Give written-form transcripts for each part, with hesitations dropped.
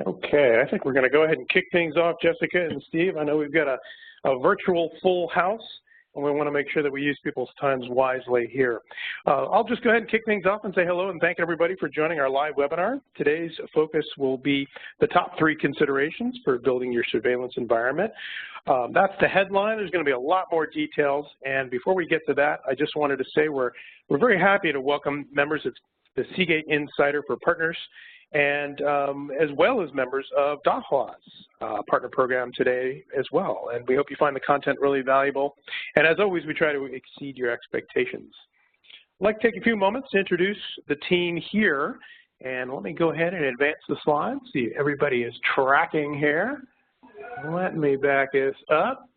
Okay, I think we're going to go ahead and kick things off, Jessica and Steve. I know we've got a virtual full house, and we want to make sure that we use people's times wisely here. I'll just go ahead and kick things off and say hello and thank everybody for joining our live webinar. Today's focus will be the top 3 considerations for building your surveillance environment. That's the headline. There's going to be a lot more details, and before we get to that, I just wanted to say we're very happy to welcome members of the Seagate Insider for Partners, and as well as members of Dahua's partner program today as well. And we hope you find the content really valuable. And as always, we try to exceed your expectations. I'd like to take a few moments to introduce the team here. And let me go ahead and advance the slides. See, everybody is tracking here. Let me back this up.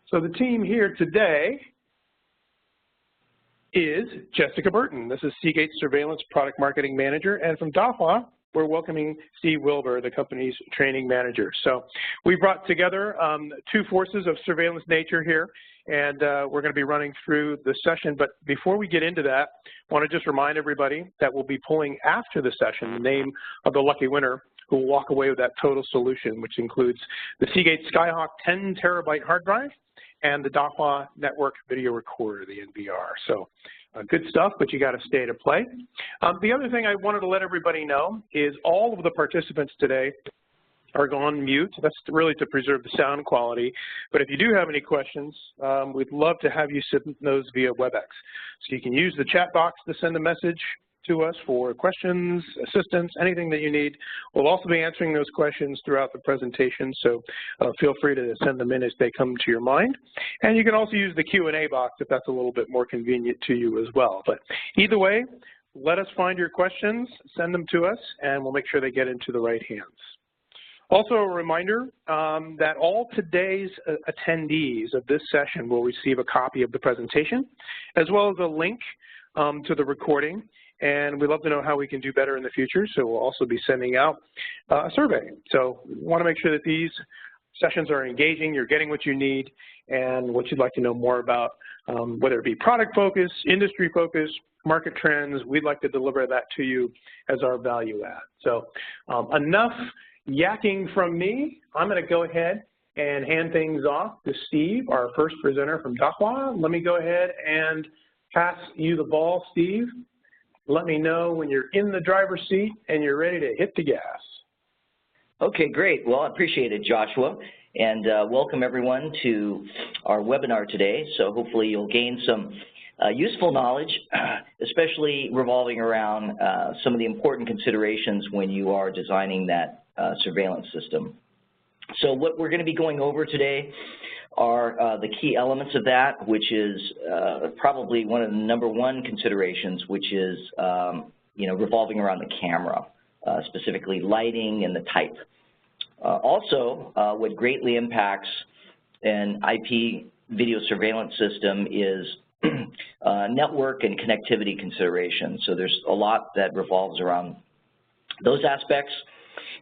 So the team here today is Jessica Burton. This is Seagate's Surveillance Product Marketing Manager, and from Dahua, we're welcoming Steve Wilber, the company's training manager. So we brought together 2 forces of surveillance nature here, and we're going to be running through the session. But before we get into that, I want to just remind everybody that we'll be pulling after the session the name of the lucky winner who will walk away with that total solution, which includes the Seagate Skyhawk 10 terabyte hard drive and the Dahua network video recorder, the NVR. So good stuff, but you got to stay to play. The other thing I wanted to let everybody know is all of the participants today are on mute. That's really to preserve the sound quality. But if you do have any questions, we'd love to have you submit those via WebEx. So you can use the chat box to send a message to us for questions, assistance, anything that you need. We'll also be answering those questions throughout the presentation, so feel free to send them in as they come to your mind. And you can also use the Q&A box if that's a little bit more convenient to you as well. But either way, let us find your questions, send them to us, and we'll make sure they get into the right hands. Also a reminder that all today's attendees of this session will receive a copy of the presentation, as well as a link to the recording. And we'd love to know how we can do better in the future, so we'll also be sending out a survey. So we want to make sure that these sessions are engaging, you're getting what you need, and what you'd like to know more about, whether it be product focus, industry focus, market trends. We'd like to deliver that to you as our value add. So enough yakking from me. I'm going to go ahead and hand things off to Steve, our first presenter from Dahua. Let me go ahead and pass you the ball, Steve. Let me know when you're in the driver's seat and you're ready to hit the gas. Okay, great. Well, I appreciate it, Joshua, and welcome everyone to our webinar today. So hopefully you'll gain some useful knowledge, especially revolving around some of the important considerations when you are designing that surveillance system. So what we're going to be going over today are the key elements of that, which is probably one of the #1 considerations, which is revolving around the camera, specifically lighting and the type. Also, what greatly impacts an IP video surveillance system is network and connectivity considerations. So there's a lot that revolves around those aspects.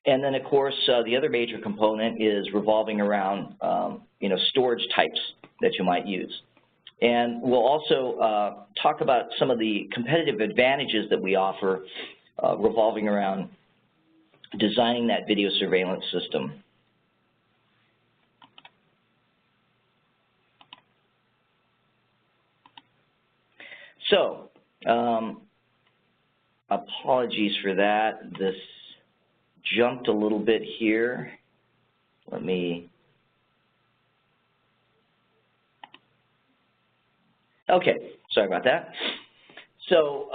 And then, of course, the other major component is revolving around, storage types that you might use. And we'll also talk about some of the competitive advantages that we offer revolving around designing that video surveillance system. So, apologies for that. This jumped a little bit here. Let me, okay, sorry about that. So,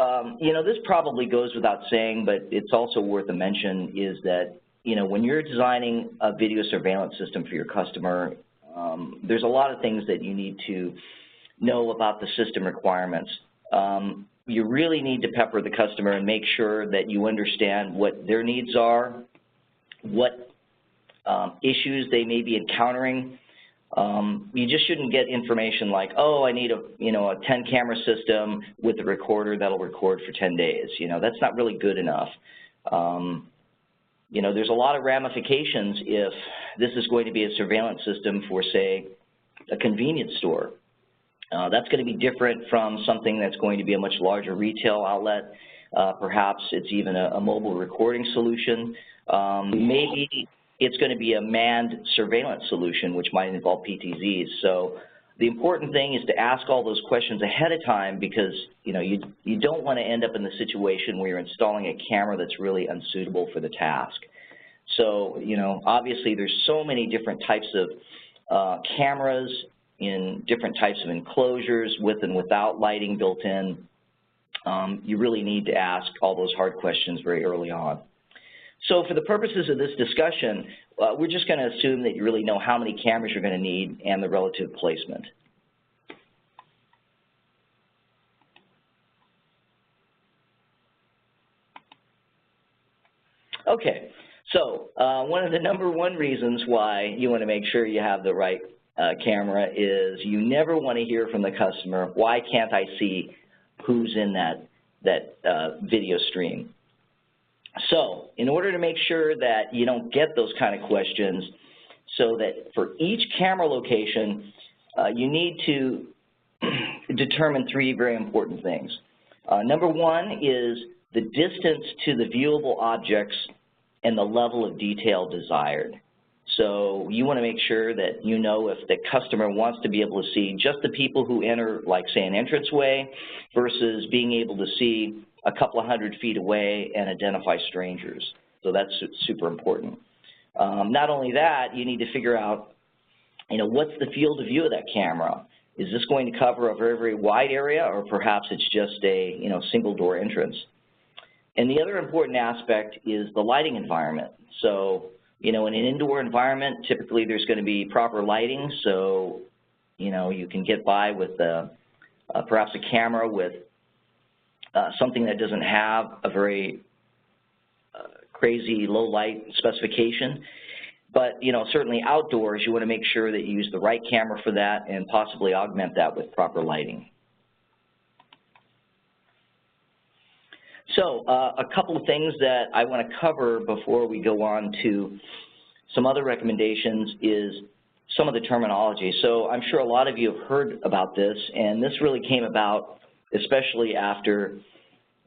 this probably goes without saying, but it's also worth a mention, is that, when you're designing a video surveillance system for your customer, there's a lot of things that you need to know about the system requirements. You really need to pepper the customer and make sure that you understand what their needs are, what issues they may be encountering. You just shouldn't get information like, oh, I need a 10 camera system with a recorder that'll record for 10 days. That's not really good enough. There's a lot of ramifications if this is going to be a surveillance system for, say, a convenience store. That's going to be different from something that's going to be a much larger retail outlet. Perhaps it's even a mobile recording solution. Maybe it's going to be a manned surveillance solution, which might involve PTZs. So the important thing is to ask all those questions ahead of time, because you don't want to end up in the situation where you're installing a camera that's really unsuitable for the task. So obviously there's so many different types of cameras in different types of enclosures with and without lighting built in. You really need to ask all those hard questions very early on. So for the purposes of this discussion, we're just going to assume that you really know how many cameras you're going to need and the relative placement. Okay, so one of the #1 reasons why you want to make sure you have the right camera is you never want to hear from the customer, why can't I see who's in that video stream? So in order to make sure that you don't get those kind of questions, so that for each camera location, you need to determine 3 very important things. #1 is the distance to the viewable objects and the level of detail desired. So you want to make sure that you know if the customer wants to be able to see just the people who enter, like say, an entranceway, versus being able to see a couple of 100 feet away and identify strangers. So that's super important. Not only that, you need to figure out, what's the field of view of that camera? Is this going to cover a very, very wide area, or perhaps it's just a, single door entrance? And the other important aspect is the lighting environment. So, in an indoor environment, typically there's going to be proper lighting, so, you can get by with perhaps a camera with something that doesn't have a very crazy low light specification. But, certainly outdoors, you want to make sure that you use the right camera for that and possibly augment that with proper lighting. So a couple of things that I want to cover before we go on to some other recommendations is some of the terminology. So I'm sure a lot of you have heard about this, and this really came about especially after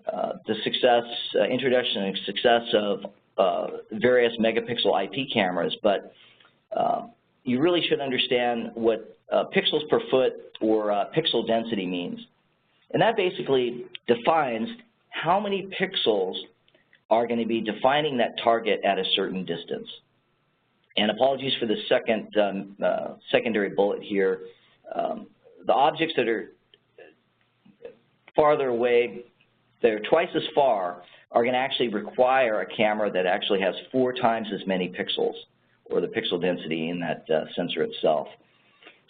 the introduction and success of various megapixel IP cameras. But you really should understand what pixels per foot or pixel density means. And that basically defines how many pixels are going to be defining that target at a certain distance. And apologies for the secondary bullet here. The objects that are farther away, that are twice as far, are going to actually require a camera that actually has 4 times as many pixels, or the pixel density in that sensor itself.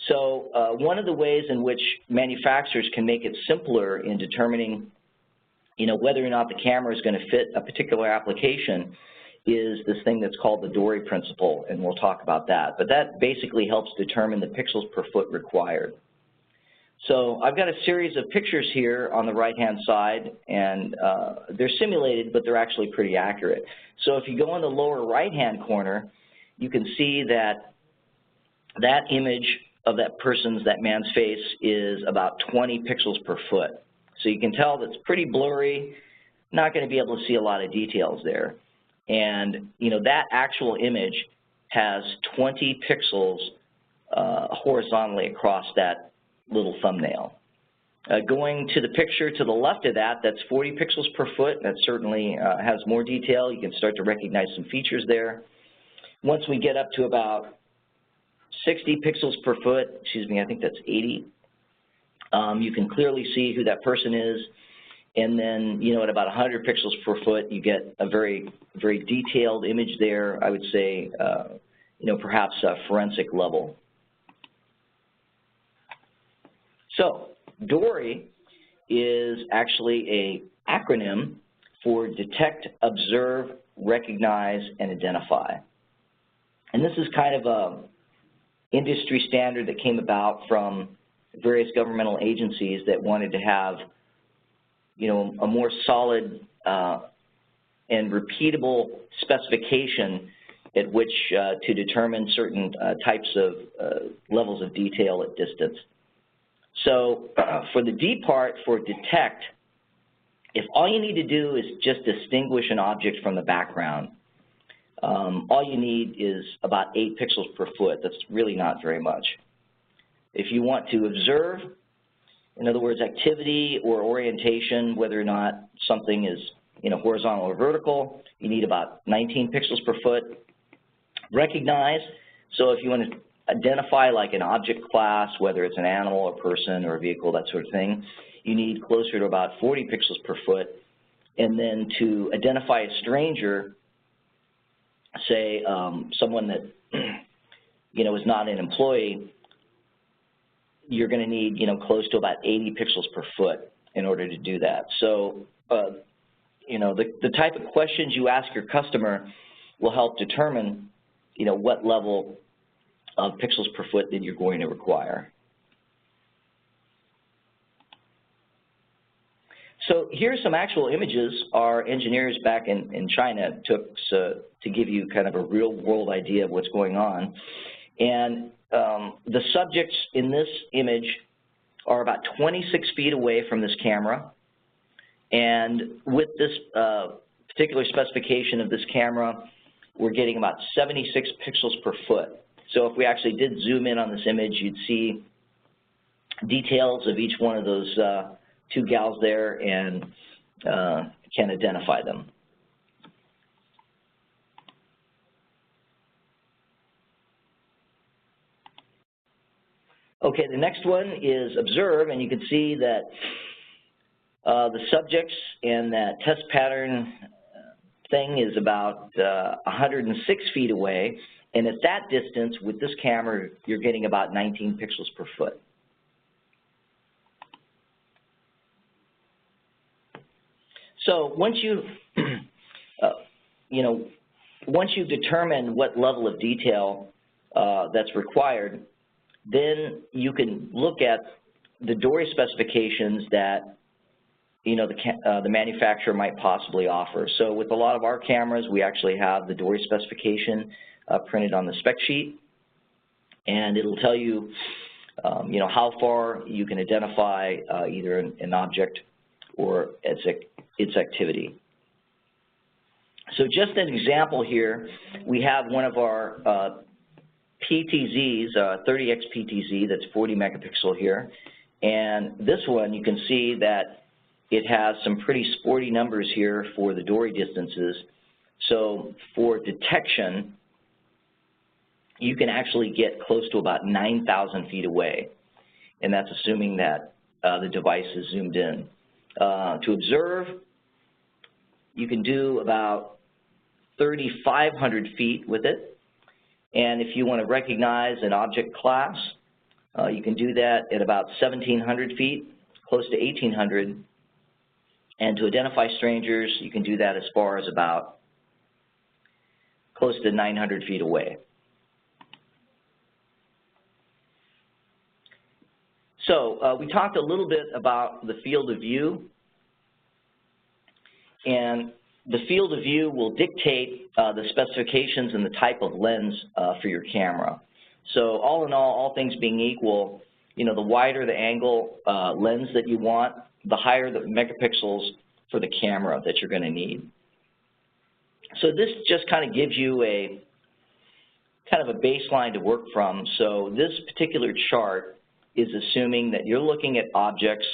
So one of the ways in which manufacturers can make it simpler in determining whether or not the camera is going to fit a particular application is this thing that's called the Dory principle, and we'll talk about that. But that basically helps determine the pixels per foot required. So I've got a series of pictures here on the right-hand side, and they're simulated, but they're actually pretty accurate. So if you go in the lower right-hand corner, you can see that that image of that man's face is about 20 pixels per foot. So you can tell that's pretty blurry, not going to be able to see a lot of details there. And, that actual image has 20 pixels horizontally across that little thumbnail. Going to the picture to the left of that, that's 40 pixels per foot. That certainly has more detail. You can start to recognize some features there. Once we get up to about 60 pixels per foot, I think that's 80, you can clearly see who that person is. And then, at about 100 pixels per foot, you get a very, very detailed image there. I would say, perhaps a forensic level. So DORI is actually an acronym for Detect, Observe, Recognize, and Identify. And this is kind of a industry standard that came about from various governmental agencies that wanted to have, a more solid and repeatable specification at which to determine certain types of levels of detail at distance. So for the D part, for detect, if all you need to do is just distinguish an object from the background, all you need is about 8 pixels per foot. That's really not very much. If you want to observe, in other words, activity or orientation, whether or not something is horizontal or vertical, you need about 19 pixels per foot. Recognize, so if you want to identify like an object class, whether it's an animal, a person, or a vehicle, that sort of thing, you need closer to about 40 pixels per foot. And then to identify a stranger, say someone that is not an employee, you're going to need close to about 80 pixels per foot in order to do that. So the type of questions you ask your customer will help determine what level of pixels per foot that you're going to require. So here's some actual images our engineers back in China took to give you kind of a real-world idea of what's going on. And the subjects in this image are about 26 feet away from this camera. And with this particular specification of this camera, we're getting about 76 pixels per foot. So if we actually did zoom in on this image, you'd see details of each one of those two gals there and can identify them. Okay, the next one is observe, and you can see that the subjects and that test pattern thing is about 106 feet away, and at that distance with this camera, you're getting about 19 pixels per foot. So once you, once you determine what level of detail that's required, then you can look at the dory specifications that the manufacturer might possibly offer. So with a lot of our cameras, we actually have the dory specification printed on the spec sheet, and it'll tell you, how far you can identify either an object or its activity. So just an example here, we have one of our PTZs, 30x PTZ, that's 40 megapixel here, and this one you can see that it has some pretty sporty numbers here for the dory distances. So for detection, you can actually get close to about 9,000 feet away, and that's assuming that the device is zoomed in. To observe, you can do about 3,500 feet with it, and if you want to recognize an object class, you can do that at about 1,700 feet, close to 1,800, and to identify strangers, you can do that as far as about close to 900 feet away. So we talked a little bit about the field of view, and the field of view will dictate the specifications and the type of lens for your camera. So all in all things being equal, the wider the angle lens that you want, the higher the megapixels for the camera that you're going to need. So this just kind of gives you a kind of a baseline to work from. So this particular chart is assuming that you're looking at objects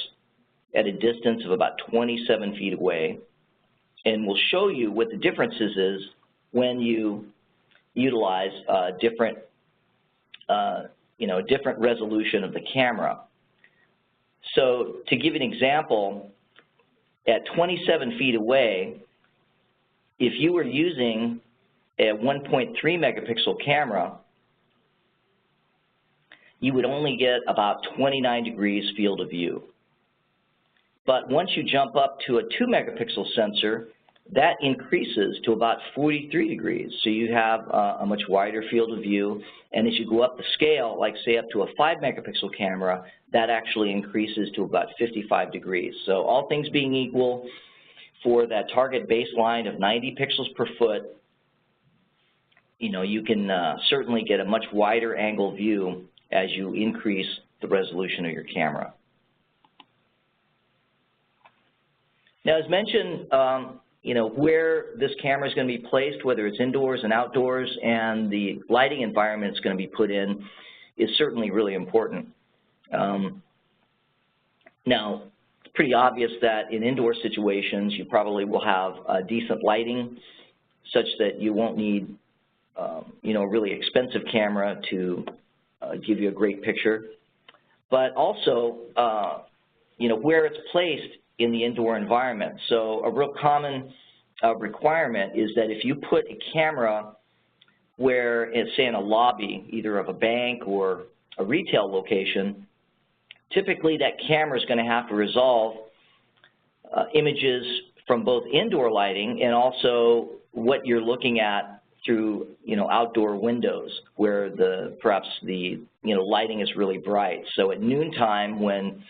at a distance of about 27 feet away, and we'll show you what the differences is when you utilize different resolution of the camera. So to give an example, at 27 feet away, if you were using a 1.3 megapixel camera, you would only get about 29 degrees field of view. But once you jump up to a 2 megapixel sensor, that increases to about 43 degrees. So you have a much wider field of view. And as you go up the scale, like say up to a 5 megapixel camera, that actually increases to about 55 degrees. So all things being equal, for that target baseline of 90 pixels per foot, you can certainly get a much wider angle view as you increase the resolution of your camera. Now, as mentioned, where this camera is going to be placed, whether it's indoors and outdoors, and the lighting environment it's going to be put in is certainly really important. Now, it's pretty obvious that in indoor situations, you probably will have decent lighting such that you won't need, a really expensive camera to give you a great picture. But also, where it's placed in the indoor environment. So a real common requirement is that if you put a camera where it's, say, in a lobby, either of a bank or a retail location, typically that camera is going to have to resolve images from both indoor lighting and also what you're looking at through, outdoor windows where perhaps the lighting is really bright. So at noontime when,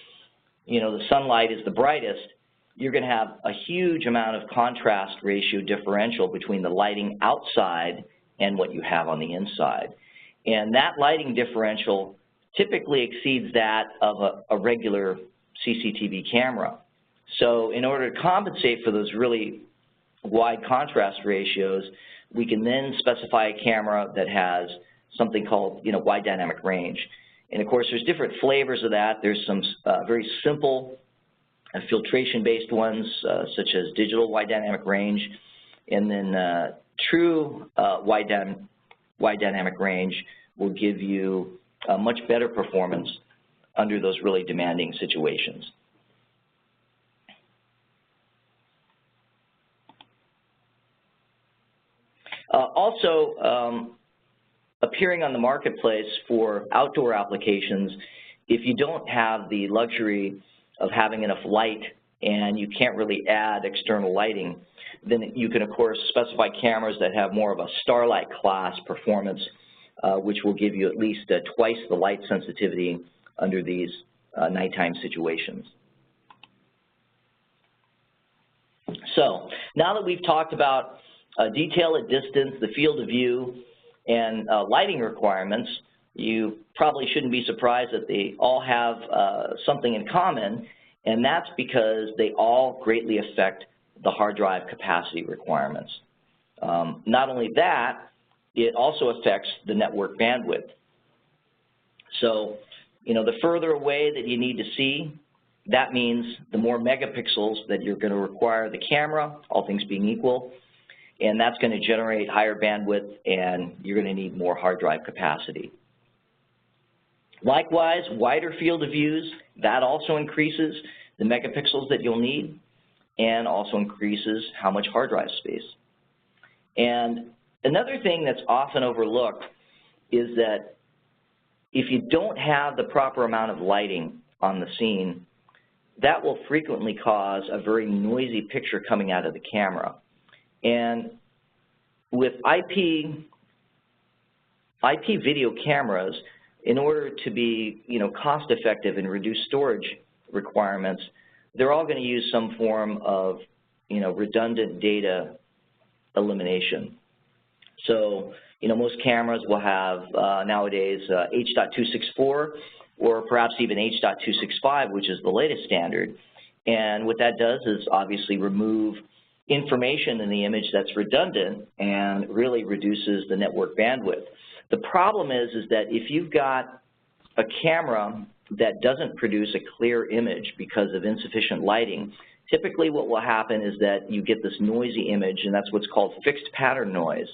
the sunlight is the brightest, you're going to have a huge amount of contrast ratio differential between the lighting outside and what you have on the inside. And that lighting differential typically exceeds that of a regular CCTV camera. So in order to compensate for those really wide contrast ratios, we can then specify a camera that has something called, wide dynamic range. And of course, there's different flavors of that. There's some very simple filtration-based ones, such as digital wide dynamic range, and then true wide dynamic range will give you much better performance under those really demanding situations. Also, appearing on the marketplace for outdoor applications, if you don't have the luxury of having enough light and you can't really add external lighting, then you can, of course, specify cameras that have more of a starlight class performance, which will give you at least twice the light sensitivity under these nighttime situations. So now that we've talked about detail at distance, the field of view, and lighting requirements, you probably shouldn't be surprised that they all have something in common, and that's because they all greatly affect the hard drive capacity requirements. Not only that, it also affects the network bandwidth. So, the further away that you need to see, that means the more megapixels that you're going to require the camera, all things being equal, and that's going to generate higher bandwidth, and you're going to need more hard drive capacity. Likewise, wider field of views, that also increases the megapixels that you'll need and also increases how much hard drive space. And another thing that's often overlooked is that if you don't have the proper amount of lighting on the scene, that will frequently cause a very noisy picture coming out of the camera. And with IP video cameras, in order to be, cost effective and reduce storage requirements, they're all going to use some form of, redundant data elimination. So, most cameras will have nowadays H.264 or perhaps even H.265, which is the latest standard. And what that does is obviously remove information in the image that's redundant and really reduces the network bandwidth. The problem is that if you've got a camera that doesn't produce a clear image because of insufficient lighting, typically what will happen is that you get this noisy image, and that's what's called fixed pattern noise.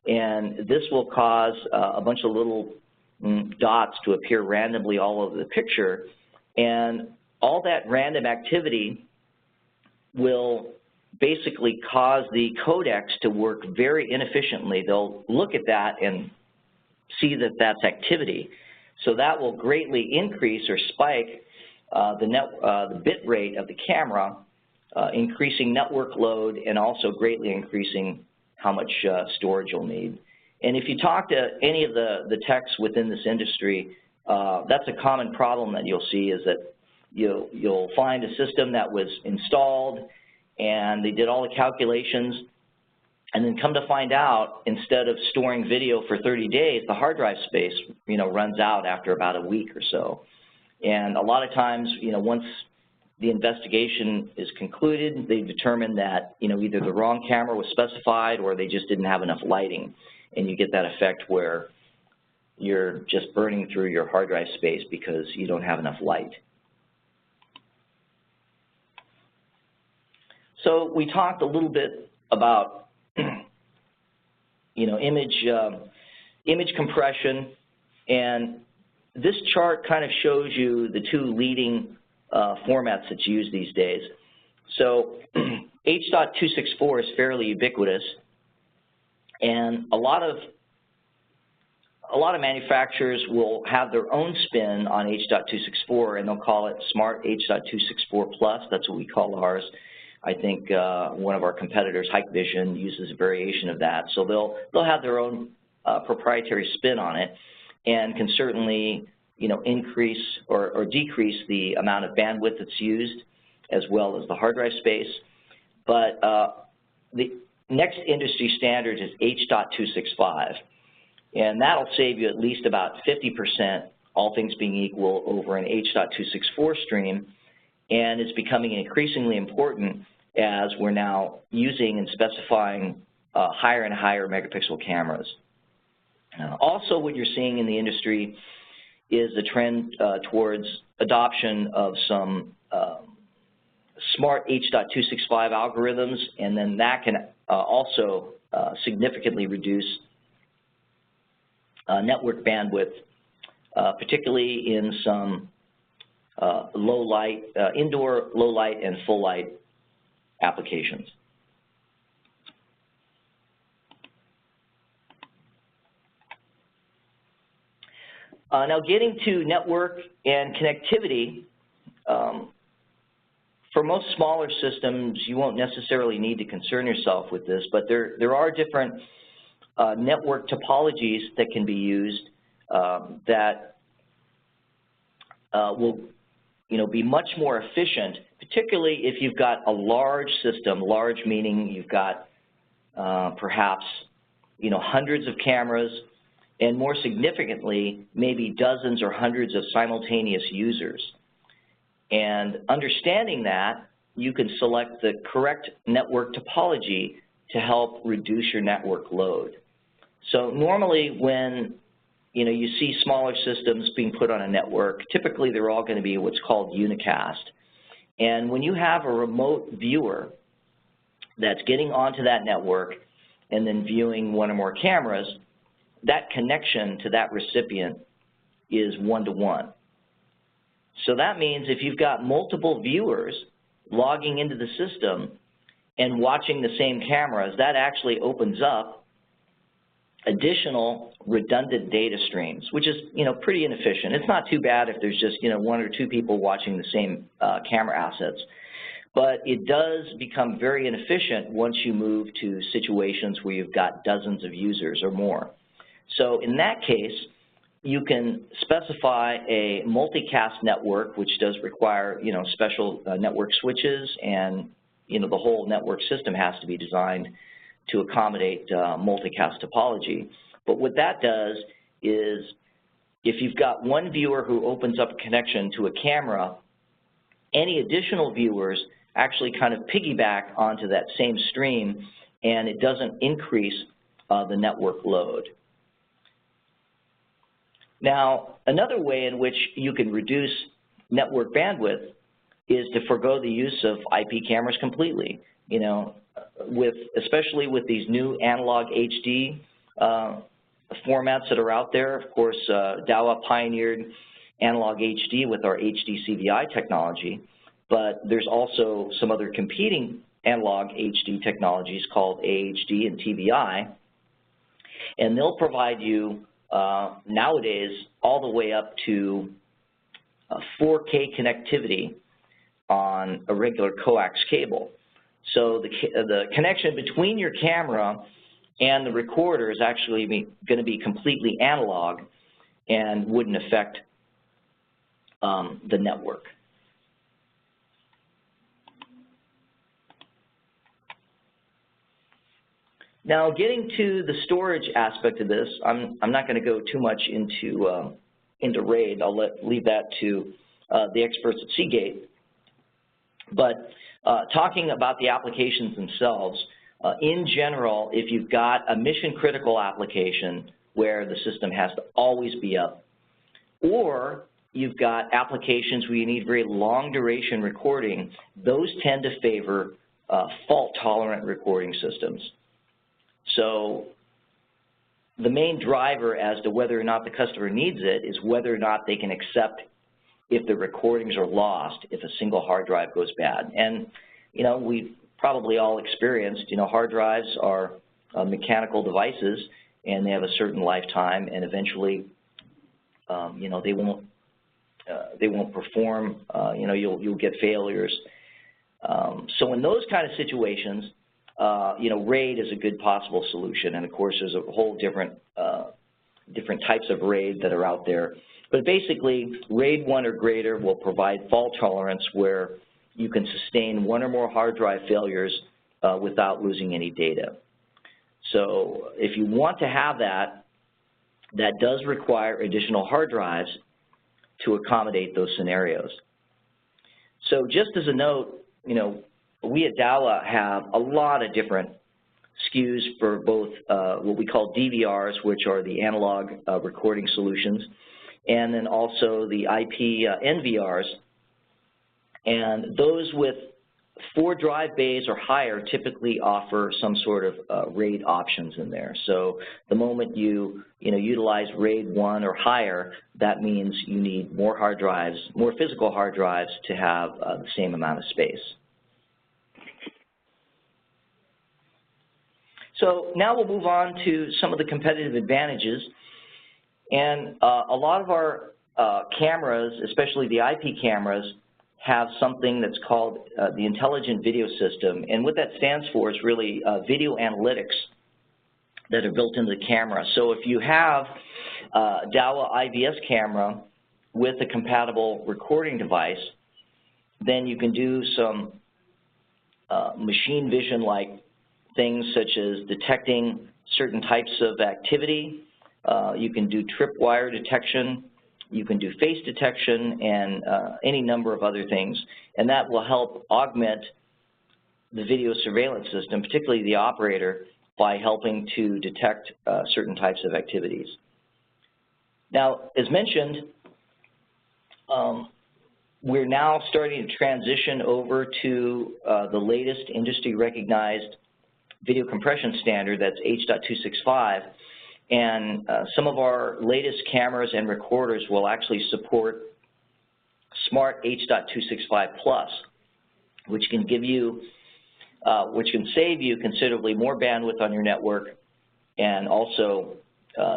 And this will cause a bunch of little dots to appear randomly all over the picture, and all that random activity will basically cause the codecs to work very inefficiently. They'll look at that and see that that's activity. So that will greatly increase or spike the bit rate of the camera, increasing network load and also greatly increasing how much storage you'll need. And if you talk to any of the techs within this industry, that's a common problem that you'll see, is that you'll find a system that was installed and they did all the calculations, and then come to find out, instead of storing video for 30 days, the hard drive space, runs out after about a week or so. And a lot of times, once the investigation is concluded, they determine that, you know, either the wrong camera was specified or they just didn't have enough lighting, and you get that effect where you're just burning through your hard drive space because you don't have enough light. So we talked a little bit about, you know, image compression, and this chart kind of shows you the two leading formats that's used these days. So H.264 is fairly ubiquitous, and a lot of manufacturers will have their own spin on H.264, and they'll call it Smart H.264 Plus. That's what we call ours. I think one of our competitors, Hikvision, uses a variation of that. So they'll have their own proprietary spin on it, and can certainly, you know, increase or decrease the amount of bandwidth that's used, as well as the hard drive space. But the next industry standard is H.265, and that'll save you at least about 50%, all things being equal, over an H.264 stream, and it's becoming increasingly important as we're now using and specifying higher and higher megapixel cameras. Also, what you're seeing in the industry is a trend towards adoption of some smart H.265 algorithms, and then that can also significantly reduce network bandwidth, particularly in some low light, indoor low light and full light applications. Now, getting to network and connectivity, for most smaller systems, you won't necessarily need to concern yourself with this, but there are different network topologies that can be used that will, you know, be much more efficient, particularly if you've got a large system, large meaning you've got perhaps, you know, hundreds of cameras, and more significantly, maybe dozens or hundreds of simultaneous users. And understanding that, you can select the correct network topology to help reduce your network load. So normally when, you know, you see smaller systems being put on a network, typically they're all going to be what's called unicast. And when you have a remote viewer that's getting onto that network and then viewing one or more cameras, that connection to that recipient is one-to-one. So that means if you've got multiple viewers logging into the system and watching the same cameras, that actually opens up additional redundant data streams, which is, you know, pretty inefficient. It's not too bad if there's just, you know, one or two people watching the same camera assets. But it does become very inefficient once you move to situations where you've got dozens of users or more. So in that case, you can specify a multicast network, which does require, you know, special network switches, and, you know, the whole network system has to be designed to accommodate multicast topology. But what that does is, if you've got one viewer who opens up a connection to a camera, any additional viewers actually kind of piggyback onto that same stream, and it doesn't increase the network load. Now, another way in which you can reduce network bandwidth is to forego the use of IP cameras completely. You know, especially with these new analog HD formats that are out there. Of course, Dahua pioneered analog HD with our HD CVI technology, but there's also some other competing analog HD technologies called AHD and TVI, and they'll provide you nowadays all the way up to 4K connectivity on a regular coax cable. So the connection between your camera and the recorder is actually going to be completely analog and wouldn't affect the network. Now, getting to the storage aspect of this, I'm not going to go too much into RAID. I'll leave that to the experts at Seagate. But talking about the applications themselves, in general, if you've got a mission-critical application where the system has to always be up, or you've got applications where you need very long-duration recording, those tend to favor fault-tolerant recording systems. So the main driver as to whether or not the customer needs it is whether or not they can accept if the recordings are lost, if a single hard drive goes bad. And, you know, we've probably all experienced, you know, hard drives are mechanical devices, and they have a certain lifetime, and eventually, you know, they won't perform. You know, you'll get failures. So in those kind of situations, you know, RAID is a good possible solution, and of course there's a whole different types of RAID that are out there. But basically, RAID 1 or greater will provide fault tolerance where you can sustain one or more hard drive failures without losing any data. So if you want to have that, that does require additional hard drives to accommodate those scenarios. So just as a note, you know, we at Dahua have a lot of different SKUs for both what we call DVRs, which are the analog recording solutions, and then also the IP NVRs. And those with 4 drive bays or higher typically offer some sort of RAID options in there. So the moment you utilize RAID 1 or higher, that means you need more hard drives, more physical hard drives to have the same amount of space. So now we'll move on to some of the competitive advantages. And a lot of our cameras, especially the IP cameras, have something that's called the Intelligent Video System. And what that stands for is really video analytics that are built into the camera. So if you have a Dahua IVS camera with a compatible recording device, then you can do some machine vision-like things such as detecting certain types of activity. You can do tripwire detection. You can do face detection and any number of other things. And that will help augment the video surveillance system, particularly the operator, by helping to detect certain types of activities. Now, as mentioned, we're now starting to transition over to the latest industry-recognized video compression standard, that's H.265. And some of our latest cameras and recorders will actually support Smart H.265 Plus, which can give you, which can save you considerably more bandwidth on your network, and also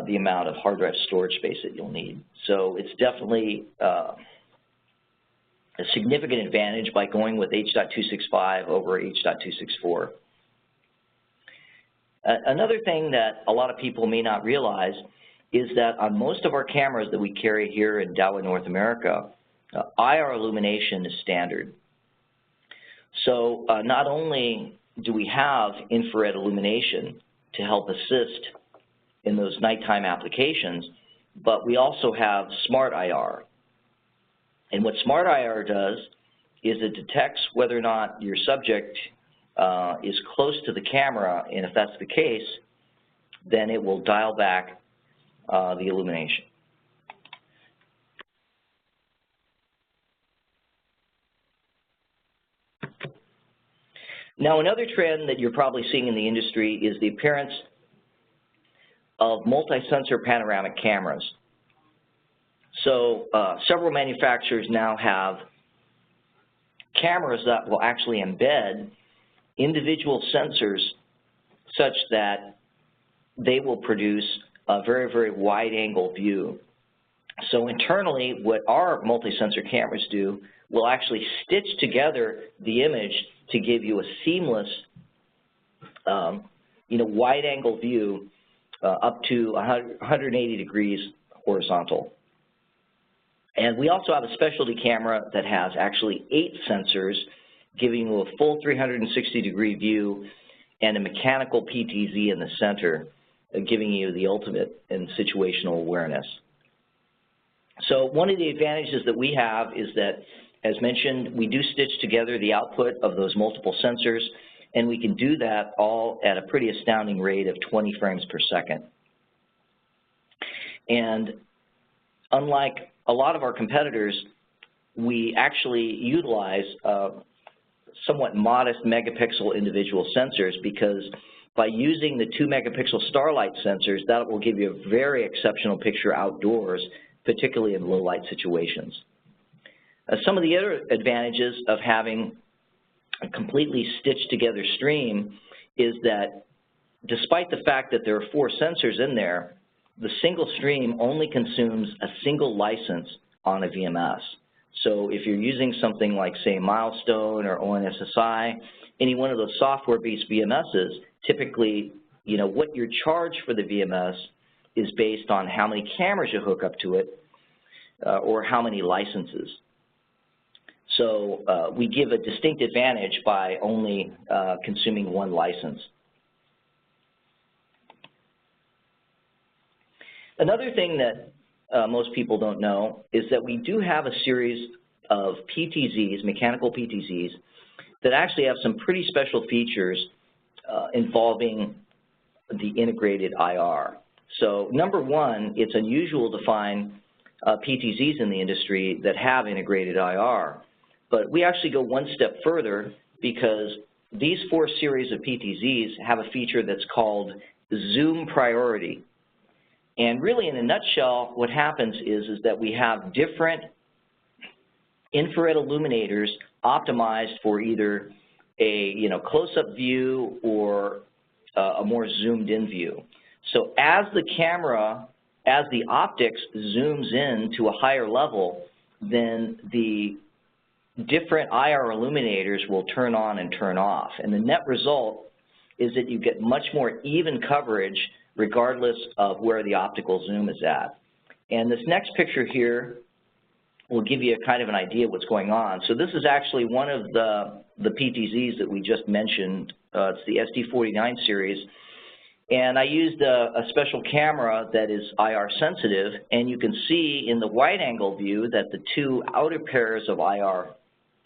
the amount of hard drive storage space that you'll need. So it's definitely a significant advantage by going with H.265 over H.264. Another thing that a lot of people may not realize is that on most of our cameras that we carry here in Dahua, North America, IR illumination is standard. So not only do we have infrared illumination to help assist in those nighttime applications, but we also have Smart IR. And what Smart IR does is it detects whether or not your subject is close to the camera, and if that's the case, then it will dial back the illumination. Now, another trend that you're probably seeing in the industry is the appearance of multi-sensor panoramic cameras. So several manufacturers now have cameras that will actually embed individual sensors such that they will produce a very, very wide-angle view. So internally, what our multi-sensor cameras do will actually stitch together the image to give you a seamless, wide-angle view up to 180 degrees horizontal. And we also have a specialty camera that has actually 8 sensors, giving you a full 360-degree view and a mechanical PTZ in the center, giving you the ultimate in situational awareness. So one of the advantages that we have is that As mentioned, we do stitch together the output of those multiple sensors, and we can do that all at a pretty astounding rate of 20 frames per second. And unlike a lot of our competitors, we actually utilize somewhat modest megapixel individual sensors, because by using the 2 megapixel starlight sensors, that will give you a very exceptional picture outdoors, particularly in low light situations. Some of the other advantages of having a completely stitched together stream is that despite the fact that there are 4 sensors in there, the single stream only consumes a single license on a VMS. So if you're using something like, say, Milestone or ONSSI, any one of those software-based VMSs, typically, you know, what you're charged for the VMS is based on how many cameras you hook up to it or how many licenses. So we give a distinct advantage by only consuming 1 license. Another thing that most people don't know is that we do have a series of PTZs, mechanical PTZs, that actually have some pretty special features involving the integrated IR. So number one, it's unusual to find PTZs in the industry that have integrated IR. But we actually go one step further, because these 4 series of PTZs have a feature that's called zoom priority. And really, in a nutshell, what happens is that we have different infrared illuminators optimized for either a close-up view or a more zoomed-in view. So as the camera, as the optics zooms in to a higher level, then the different IR illuminators will turn on and turn off. And the net result is that you get much more even coverage regardless of where the optical zoom is at. And this next picture here will give you a kind of an idea of what's going on. So this is actually one of the PTZs that we just mentioned. It's the SD49 series. And I used a special camera that is IR sensitive, and you can see in the wide angle view that the 2 outer pairs of IR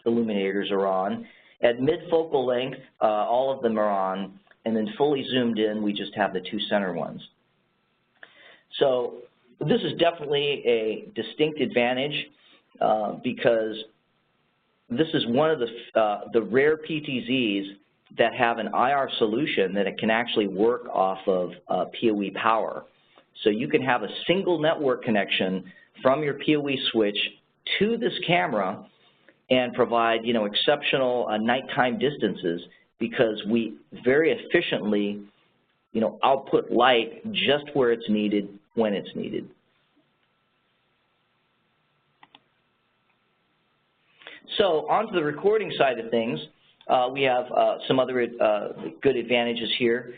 illuminators are on. At mid-focal length, all of them are on, and then fully zoomed in, we just have the 2 center ones. So this is definitely a distinct advantage because this is one of the rare PTZs that have an IR solution that it can actually work off of PoE power. So you can have a single network connection from your PoE switch to this camera and provide, exceptional nighttime distances, because we very efficiently, output light just where it's needed, when it's needed. So on to the recording side of things, we have some other good advantages here.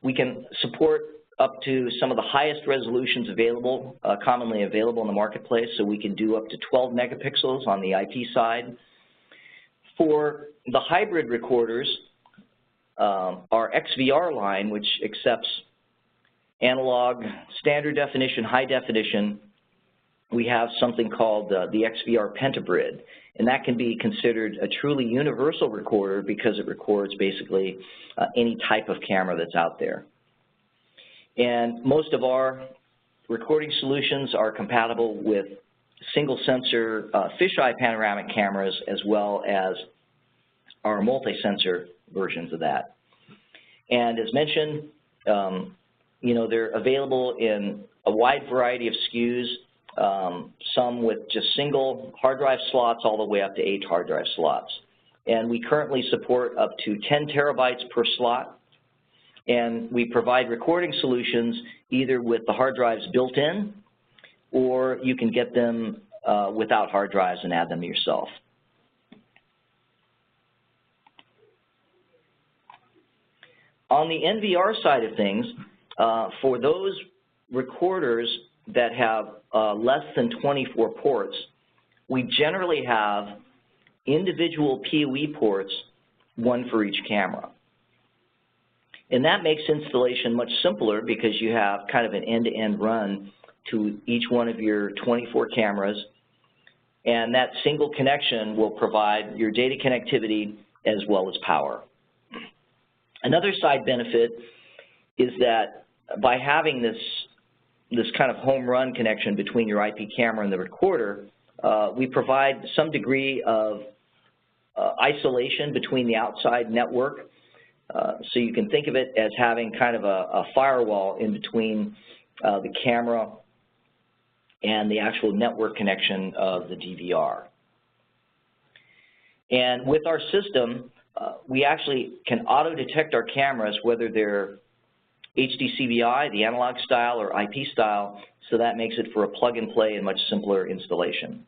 We can support up to some of the highest resolutions available, commonly available in the marketplace, so we can do up to 12 megapixels on the IP side. For the hybrid recorders, our XVR line, which accepts analog, standard definition, high definition, we have something called the XVR pentabrid, and that can be considered a truly universal recorder because it records basically any type of camera that's out there. And most of our recording solutions are compatible with single sensor fisheye panoramic cameras, as well as our multi-sensor versions of that. And as mentioned, they're available in a wide variety of SKUs, some with just single hard drive slots all the way up to 8 hard drive slots. And we currently support up to 10 terabytes per slot. And we provide recording solutions either with the hard drives built in, or you can get them without hard drives and add them yourself. On the NVR side of things, for those recorders that have less than 24 ports, we generally have individual PoE ports, one for each camera. And that makes installation much simpler because you have kind of an end-to-end run to each one of your 24 cameras. and that single connection will provide your data connectivity as well as power. Another side benefit is that by having this kind of home run connection between your IP camera and the recorder, we provide some degree of isolation between the outside network. So you can think of it as having kind of a firewall in between the camera and the actual network connection of the DVR. And with our system, we actually can auto-detect our cameras, whether they're HD CBI, the analog style, or IP style, so that makes it for a plug-and-play and much simpler installation.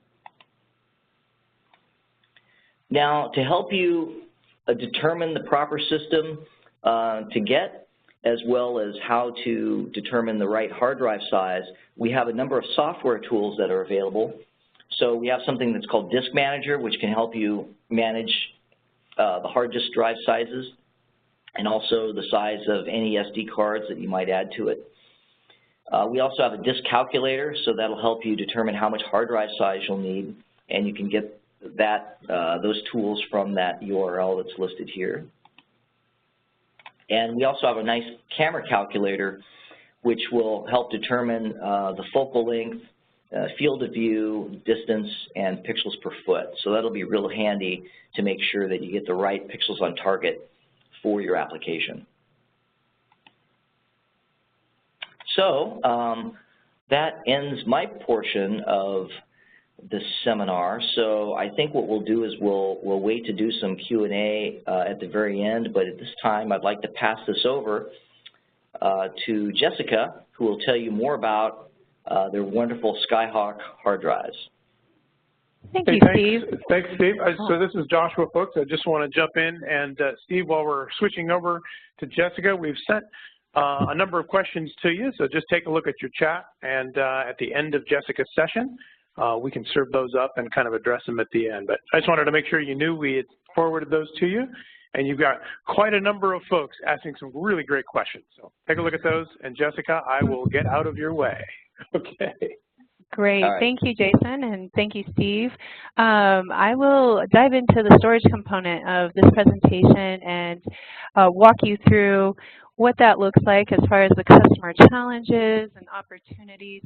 Now, to help you determine the proper system to get, as well as how to determine the right hard drive size, we have a number of software tools that are available. So we have something that's called Disk Manager, which can help you manage the hard disk drive sizes and also the size of any SD cards that you might add to it. We also have a disk calculator, so that'll help you determine how much hard drive size you'll need, and you can get those tools from that URL that's listed here. And we also have a nice camera calculator, which will help determine the focal length, field of view, distance, and pixels per foot. So that'll be real handy to make sure that you get the right pixels on target for your application. So that ends my portion of this seminar. So I think what we'll do is we'll wait to do some Q&A at the very end, but at this time I'd like to pass this over to Jessica, who will tell you more about their wonderful Skyhawk hard drives. Thank you, Steve. Thanks, Steve. So this is Joshua, folks. I just want to jump in. And Steve, while we're switching over to Jessica, we've sent a number of questions to you. So just take a look at your chat. And at the end of Jessica's session, we can serve those up and kind of address them at the end. But I just wanted to make sure you knew we had forwarded those to you. And you've got quite a number of folks asking some really great questions. So take a look at those. And Jessica, I will get out of your way. Okay. Great. Right. Thank you, Jason, and thank you, Steve. I will dive into the storage component of this presentation and walk you through what that looks like as far as the customer challenges and opportunities,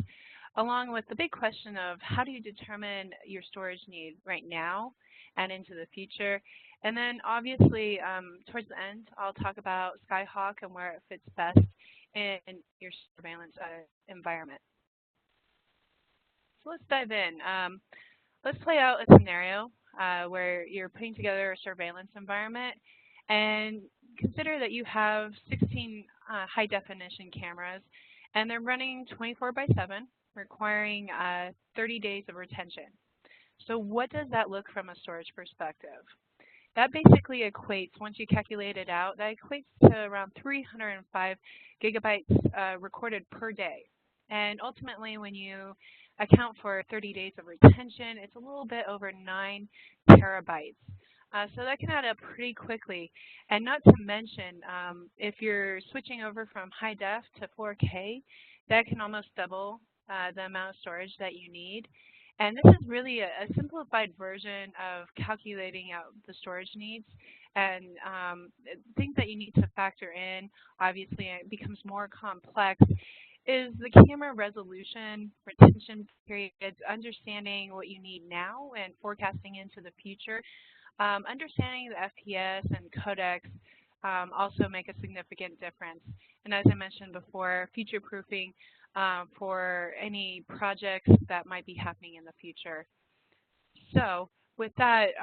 along with the big question of how do you determine your storage need right now and into the future. And then obviously towards the end, I'll talk about Skyhawk and where it fits best in your surveillance environment. So let's dive in. Let's play out a scenario where you're putting together a surveillance environment, and consider that you have 16 high-definition cameras, and they're running 24/7, requiring 30 days of retention. So what does that look from a storage perspective? That basically equates, once you calculate it out, that equates to around 305 gigabytes recorded per day. And ultimately, when you account for 30 days of retention, it's a little bit over 9 terabytes. So that can add up pretty quickly. And not to mention, if you're switching over from high def to 4K, that can almost double the amount of storage that you need. And this is really a simplified version of calculating out the storage needs. And things that you need to factor in, obviously it becomes more complex, is the camera resolution, retention periods, understanding what you need now and forecasting into the future. Understanding the FPS and codecs also make a significant difference. And as I mentioned before, future-proofing for any projects that might be happening in the future. So with that,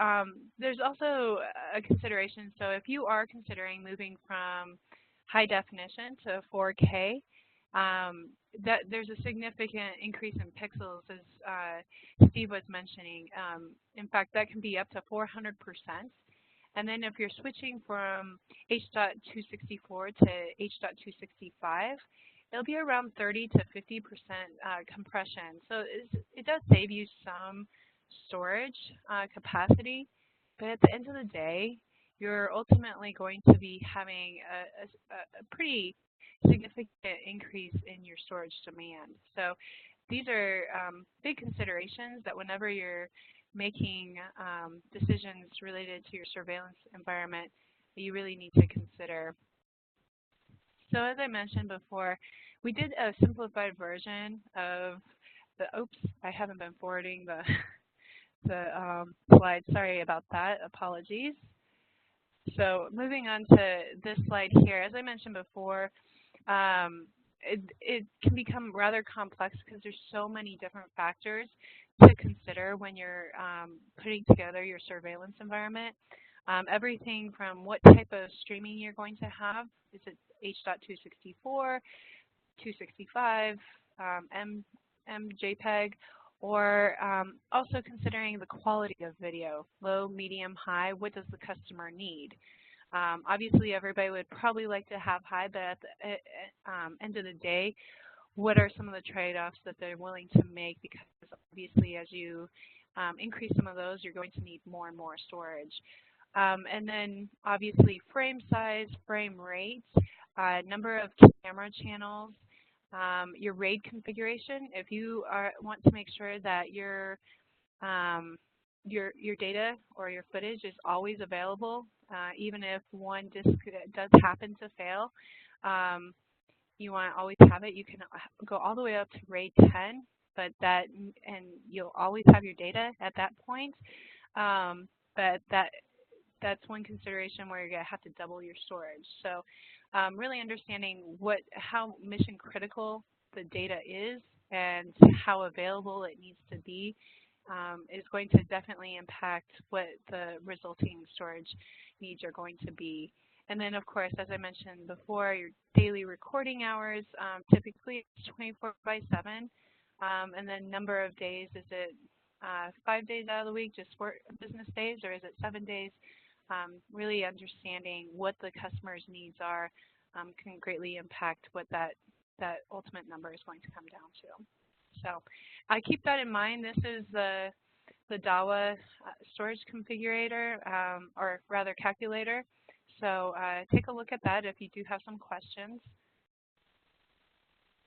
there's also a consideration. So if you are considering moving from high definition to 4K, that there's a significant increase in pixels, as Steve was mentioning. In fact, that can be up to 400%. And then if you're switching from H.264 to H.265, it'll be around 30 to 50% compression. So it does save you some storage capacity, but at the end of the day, you're ultimately going to be having a pretty significant increase in your storage demand. So these are big considerations that whenever you're making decisions related to your surveillance environment that you really need to consider. So as I mentioned before, we did a simplified version of the, oops, I haven't been forwarding the slide. Sorry about that, apologies. So moving on to this slide here, as I mentioned before, it can become rather complex because there's so many different factors to consider when you're putting together your surveillance environment. Everything from what type of streaming you're going to have. Is it H.264, 265, MJPEG, or also considering the quality of video, low, medium, high, what does the customer need? Obviously, everybody would probably like to have high, but at the end of the day, what are some of the trade-offs that they're willing to make? Because obviously, as you increase some of those, you're going to need more and more storage. And then, obviously, frame size, frame rate, number of camera channels, your RAID configuration. If you want to make sure that your data or your footage is always available, even if one disk does happen to fail, you want to always have it. You can go all the way up to RAID 10, but and you'll always have your data at that point. But that's one consideration where you're going to have to double your storage. So really understanding how mission critical the data is and how available it needs to be is going to definitely impact what the resulting storage needs are going to be. And then, of course, as I mentioned before, your daily recording hours, typically it's 24/7. And then number of days, is it 5 days out of the week, just business days, or is it 7 days? Really understanding what the customer's needs are can greatly impact what that ultimate number is going to come down to. So I keep that in mind. This is the Dahua storage configurator, or rather calculator. So take a look at that if you do have some questions.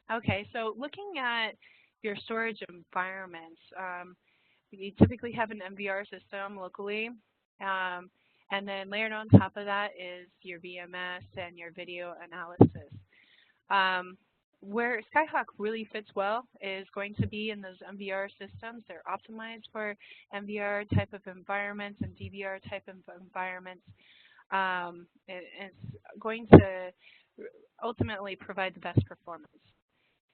Okay, so looking at your storage environments, you typically have an MVR system locally. And then layered on top of that is your VMS and your video analysis. Where Skyhawk really fits well is going to be in those MVR systems. They're optimized for MVR type of environments and DVR type of environments. It's going to ultimately provide the best performance.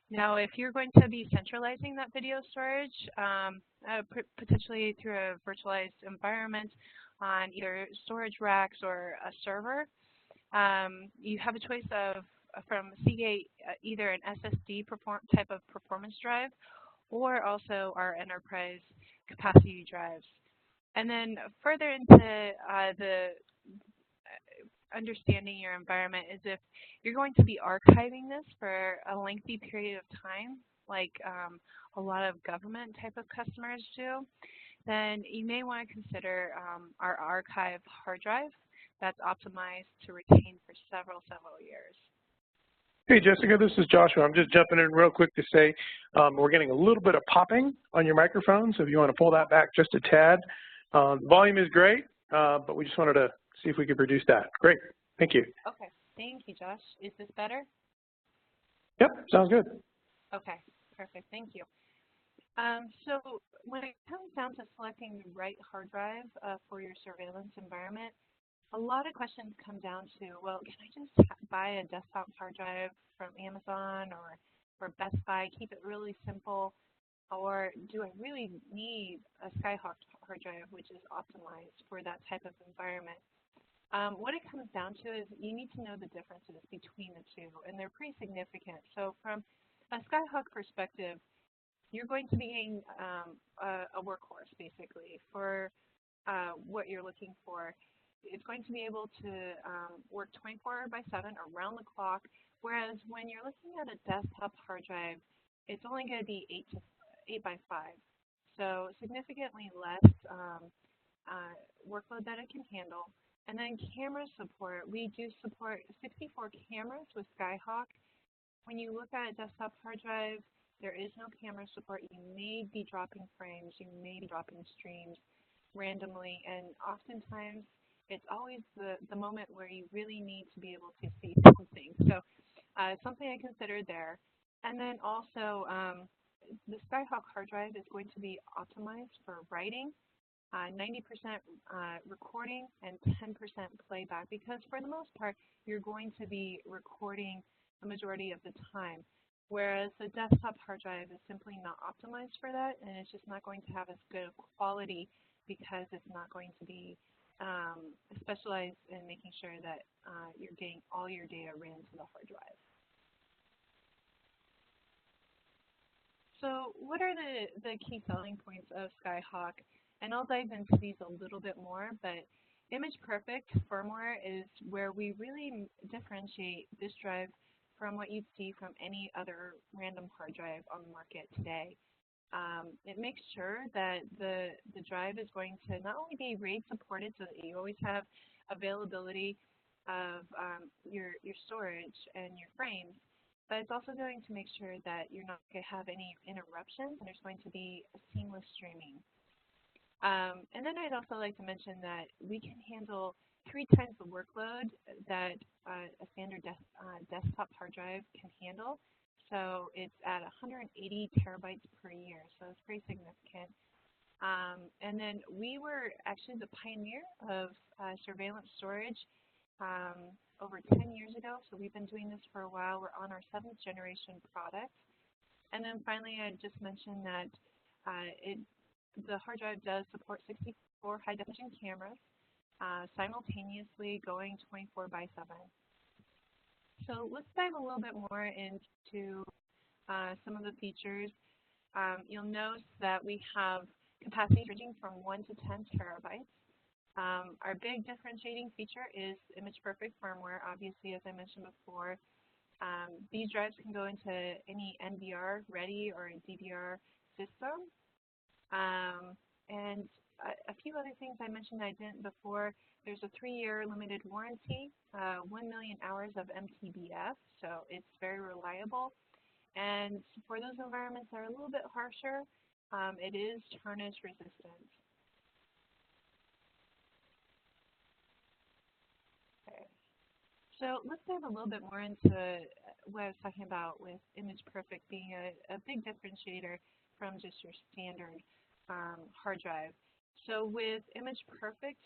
Now, if you're going to be centralizing that video storage, potentially through a virtualized environment on either storage racks or a server, you have a choice of, from Seagate, either an SSD type of performance drive or also our enterprise capacity drives. And then further into the understanding your environment is if you're going to be archiving this for a lengthy period of time, like a lot of government type of customers do, then you may want to consider our archive hard drive that's optimized to retain for several years. Hey, Jessica, this is Joshua. I'm just jumping in real quick to say we're getting a little bit of popping on your microphone, so if you want to pull that back just a tad. Volume is great, but we just wanted to see if we could reduce that. Great. Thank you. Okay. Thank you, Josh. Is this better? Yep, sounds good. Okay. Perfect. Thank you. So when it comes down to selecting the right hard drive for your surveillance environment, a lot of questions come down to, well, can I just buy a desktop hard drive from Amazon or Best Buy, keep it really simple, or do I really need a Skyhawk hard drive which is optimized for that type of environment? What it comes down to is you need to know the differences between the two, and they're pretty significant. So from a Skyhawk perspective, you're going to be getting a workhorse, basically, for what you're looking for. It's going to be able to work 24/7 around the clock, whereas when you're looking at a desktop hard drive, it's only going to be 8 by 5. So significantly less workload that it can handle. And then camera support. We do support 64 cameras with Skyhawk. When you look at a desktop hard drive, There is no camera support. You may be dropping frames. You may be dropping streams randomly, and oftentimes it's always the moment where you really need to be able to see something. So something I considered there. And then also the Skyhawk hard drive is going to be optimized for writing, 90% recording, and 10% playback, because for the most part, you're going to be recording the majority of the time, whereas the desktop hard drive is simply not optimized for that, and it's just not going to have as good of quality because it's not going to be specialized in making sure that you're getting all your data written to the hard drive. So what are the key selling points of Skyhawk? And I'll dive into these a little bit more, but Image Perfect firmware is where we really differentiate this drive from what you'd see from any other random hard drive on the market today. It makes sure that the drive is going to not only be RAID supported so that you always have availability of your storage and your frames, but it's also going to make sure that you're not going to have any interruptions, and there's going to be a seamless streaming. And then I'd also like to mention that we can handle 3 times the workload that a standard desktop hard drive can handle. So it's at 180 terabytes per year, so it's pretty significant. And then we were actually the pioneer of surveillance storage over 10 years ago, so we've been doing this for a while. We're on our 7th generation product. And then finally, I just mentioned that the hard drive does support 64 high-definition cameras, simultaneously going 24/7. So let's dive a little bit more into some of the features. You'll notice that we have capacity ranging from 1 to 10 terabytes. Our big differentiating feature is Image Perfect firmware. Obviously, as I mentioned before, these drives can go into any NVR ready or DVR system. And a few other things I mentioned I didn't before. There's a 3-year limited warranty, 1 million hours of MTBF, so it's very reliable. And for those environments that are a little bit harsher, it is tarnish resistant. Okay. So let's dive a little bit more into what I was talking about with Image Perfect being a big differentiator from just your standard hard drive. So with Image Perfect,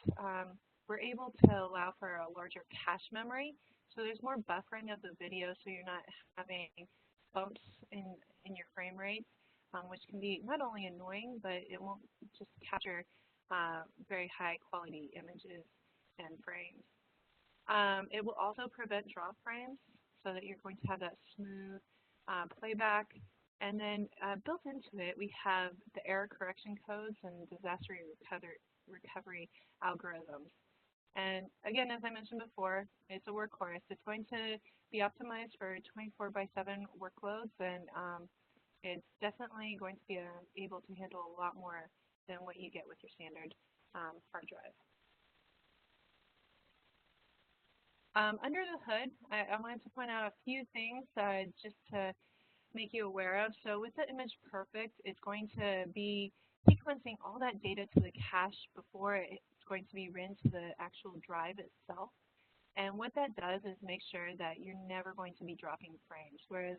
we're able to allow for a larger cache memory. So there's more buffering of the video, so you're not having bumps in your frame rates, which can be not only annoying, but it won't just capture very high quality images and frames. It will also prevent drop frames so that you're going to have that smooth playback. And then built into it, we have the error correction codes and disaster recovery algorithms. And again, as I mentioned before, it's a workhorse. It's going to be optimized for 24/7 workloads, and it's definitely going to be able to handle a lot more than what you get with your standard hard drive. Under the hood, I wanted to point out a few things just to make you aware of. So with the Image Perfect, it's going to be sequencing all that data to the cache before it's going to be written to the actual drive itself. And what that does is make sure that you're never going to be dropping frames, whereas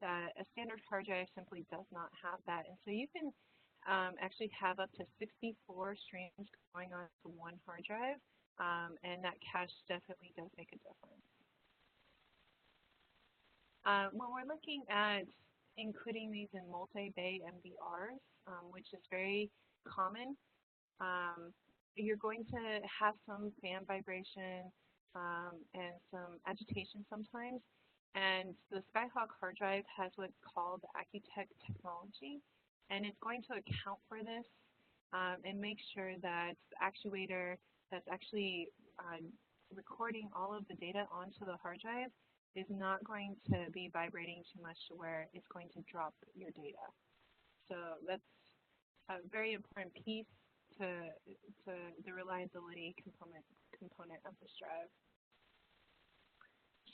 a standard hard drive simply does not have that. And so you can actually have up to 64 streams going on to one hard drive, and that cache definitely does make a difference. When we're looking at including these in multi-bay MVRs, which is very common, you're going to have some fan vibration and some agitation sometimes. And the Skyhawk hard drive has what's called the Accutech technology, and it's going to account for this and make sure that the actuator that's actually recording all of the data onto the hard drive is not going to be vibrating too much to where it's going to drop your data. So that's a very important piece to the reliability component of this drive.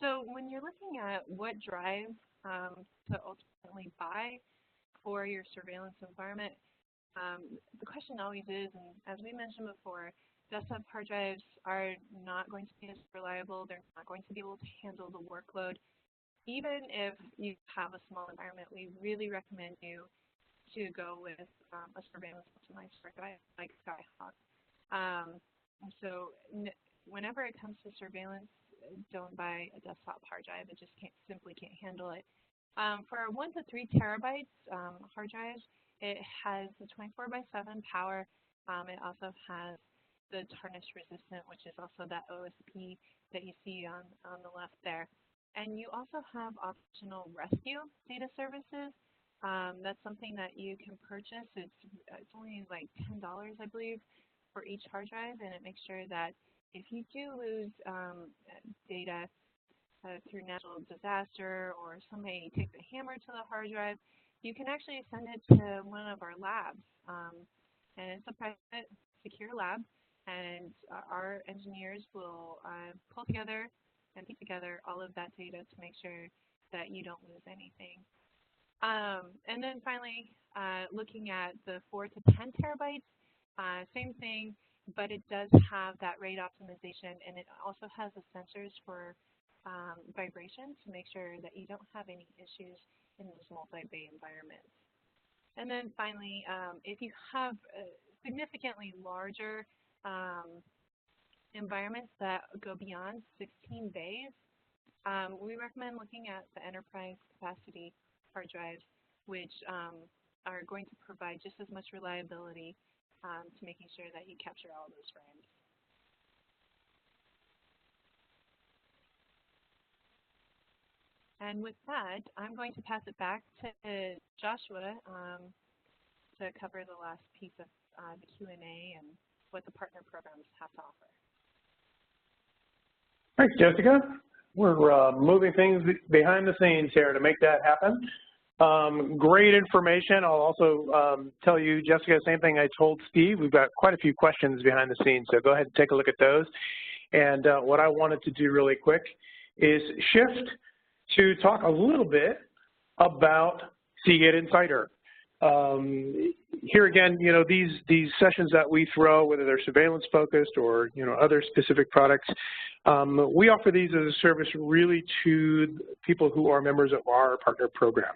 So when you're looking at what drive to ultimately buy, for your surveillance environment, the question always is, and as we mentioned before, desktop hard drives are not going to be as reliable. They're not going to be able to handle the workload. Even if you have a small environment, we really recommend you to go with a surveillance optimized hard drive like Dahua. Whenever it comes to surveillance, don't buy a desktop hard drive. It just simply can't handle it. For 1 to 3 terabytes hard drives, it has the 24/7 power. It also has the tarnish resistant, which is also that OSP that you see on the left there. And you also have optional rescue data services. That's something that you can purchase. It's only like $10, I believe, for each hard drive, and it makes sure that if you do lose data through natural disaster or somebody takes a hammer to the hard drive, you can actually send it to one of our labs. And it's a private, secure lab, and our engineers will pull together and piece together all of that data to make sure that you don't lose anything. And then finally, looking at the 4 to 10 terabytes, same thing, but it does have that rate optimization, and it also has the sensors for vibration to make sure that you don't have any issues in those multi-bay environments. And then finally, if you have significantly larger environments that go beyond 16 bays, we recommend looking at the enterprise capacity hard drives, which are going to provide just as much reliability to making sure that you capture all those frames. And with that, I'm going to pass it back to Joshua to cover the last piece of the Q&A and what the partner programs have to offer. Thanks, Jessica. We're moving things behind the scenes here to make that happen. Great information. I'll also tell you, Jessica, same thing I told Steve. We've got quite a few questions behind the scenes, so go ahead and take a look at those. And what I wanted to do really quick is shift to talk a little bit about Seagate Insider. Here again, you know, these sessions that we throw, whether they're surveillance focused or, you know, other specific products, we offer these as a service really to people who are members of our partner program.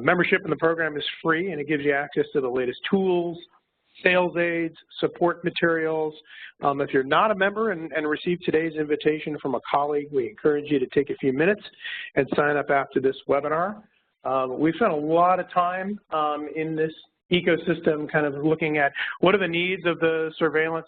Membership in the program is free, and it gives you access to the latest tools, sales aids, support materials. If you're not a member and receive today's invitation from a colleague, we encourage you to take a few minutes and sign up after this webinar. We've spent a lot of time in this ecosystem kind of looking at what are the needs of the surveillance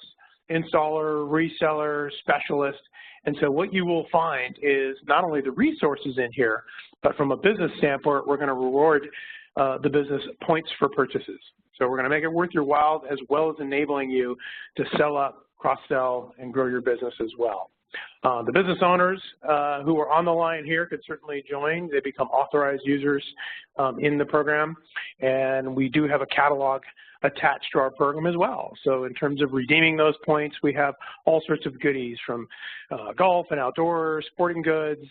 installer, reseller, specialist. And so what you will find is not only the resources in here, but from a business standpoint, we're going to reward the business points for purchases. So we're going to make it worth your while, as well as enabling you to sell up, cross-sell, and grow your business as well. The business owners who are on the line here could certainly join. They become authorized users in the program, and we do have a catalog attached to our program as well. So in terms of redeeming those points, we have all sorts of goodies from golf and outdoor, sporting goods,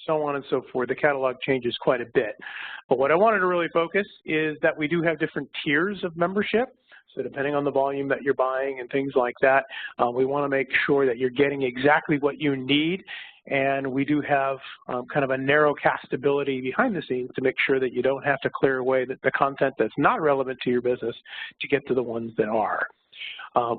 so on and so forth. The catalog changes quite a bit. But what I wanted to really focus is that we do have different tiers of membership. So depending on the volume that you're buying and things like that, we want to make sure that you're getting exactly what you need. And we do have kind of a narrow castability behind the scenes to make sure that you don't have to clear away the content that's not relevant to your business to get to the ones that are.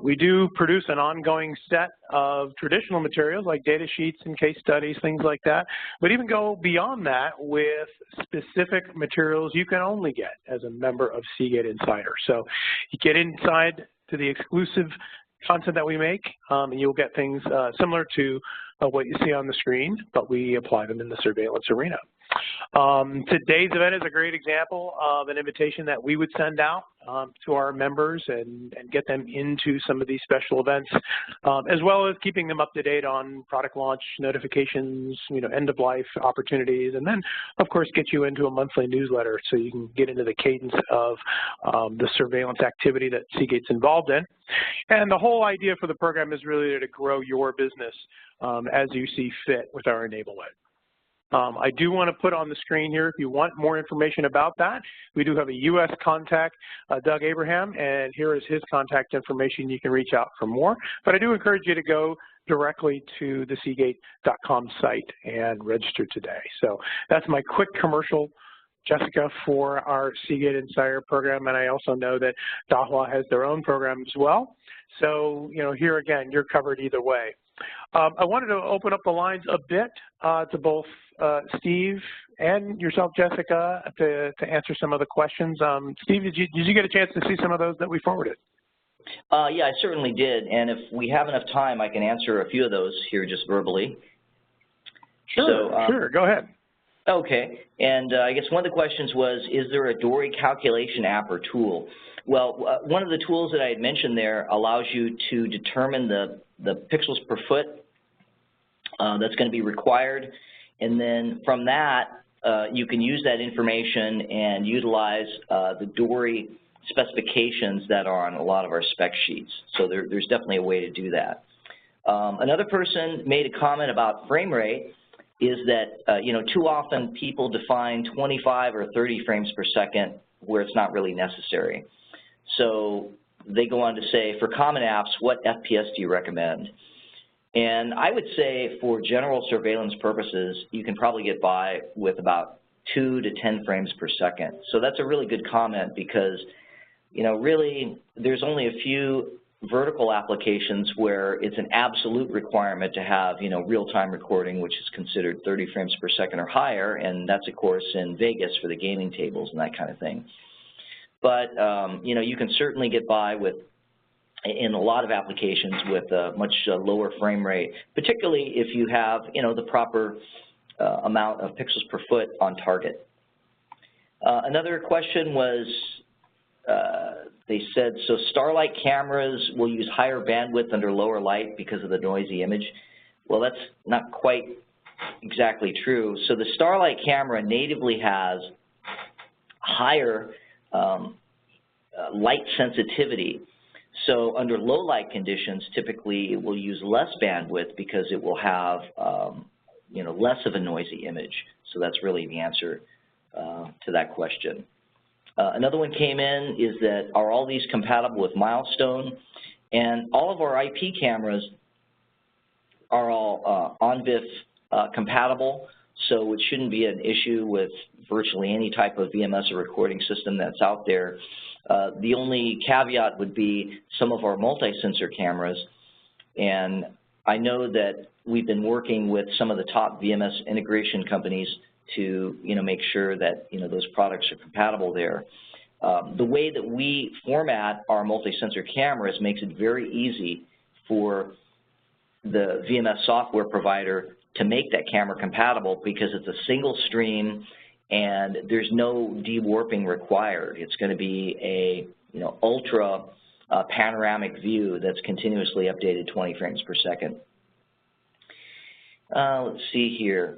We do produce an ongoing set of traditional materials like data sheets and case studies, things like that, but even go beyond that with specific materials you can only get as a member of Seagate Insider. So you get inside to the exclusive content that we make, and you'll get things similar to what you see on the screen, but we apply them in the surveillance arena. Today's event is a great example of an invitation that we would send out to our members and get them into some of these special events, as well as keeping them up to date on product launch notifications, you know, end of life opportunities, and then of course get you into a monthly newsletter so you can get into the cadence of the surveillance activity that Seagate's involved in. And the whole idea for the program is really to grow your business as you see fit with our enablement. I do want to put on the screen here, if you want more information about that, we do have a U.S. contact, Doug Abraham, and here is his contact information. You can reach out for more. But I do encourage you to go directly to the Seagate.com site and register today. So that's my quick commercial, Jessica, for our Seagate Insider program, and I also know that Dahua has their own program as well. So, here again, you're covered either way. I wanted to open up the lines a bit to both Steve and yourself, Jessica, to answer some of the questions. Steve, did you get a chance to see some of those that we forwarded? Yeah, I certainly did, and if we have enough time, I can answer a few of those here just verbally. Sure, sure, go ahead. Okay, and I guess one of the questions was, is there a Dory calculation app or tool? Well, one of the tools that I had mentioned there allows you to determine the pixels per foot that's going to be required, and then from that, you can use that information and utilize the Dory specifications that are on a lot of our spec sheets. So there's definitely a way to do that. Another person made a comment about frame rate, is that, too often people define 25 or 30 frames per second where it's not really necessary. So they go on to say, for common apps, what FPS do you recommend? And I would say for general surveillance purposes, you can probably get by with about 2 to 10 frames per second. So that's a really good comment because, really there's only a few vertical applications where it's an absolute requirement to have, real-time recording, which is considered 30 frames per second or higher, and that's, of course, in Vegas for the gaming tables and that kind of thing. But, you can certainly get by with, in a lot of applications, with a much lower frame rate, particularly if you have, the proper amount of pixels per foot on target. Another question was, they said, so Starlight cameras will use higher bandwidth under lower light because of the noisy image. Well, that's not quite exactly true. So the Starlight camera natively has higher light sensitivity. So under low light conditions, typically it will use less bandwidth because it will have, less of a noisy image. So that's really the answer to that question. Another one came in is that, are all these compatible with Milestone? And all of our IP cameras are all ONVIF compatible, so it shouldn't be an issue with virtually any type of VMS or recording system that's out there. The only caveat would be some of our multi-sensor cameras, and I know that we've been working with some of the top VMS integration companies to make sure that those products are compatible there. The way that we format our multi-sensor cameras makes it very easy for the VMS software provider to make that camera compatible because it's a single stream and there's no de-warping required. It's going to be a ultra panoramic view that's continuously updated 20 frames per second. Let's see here.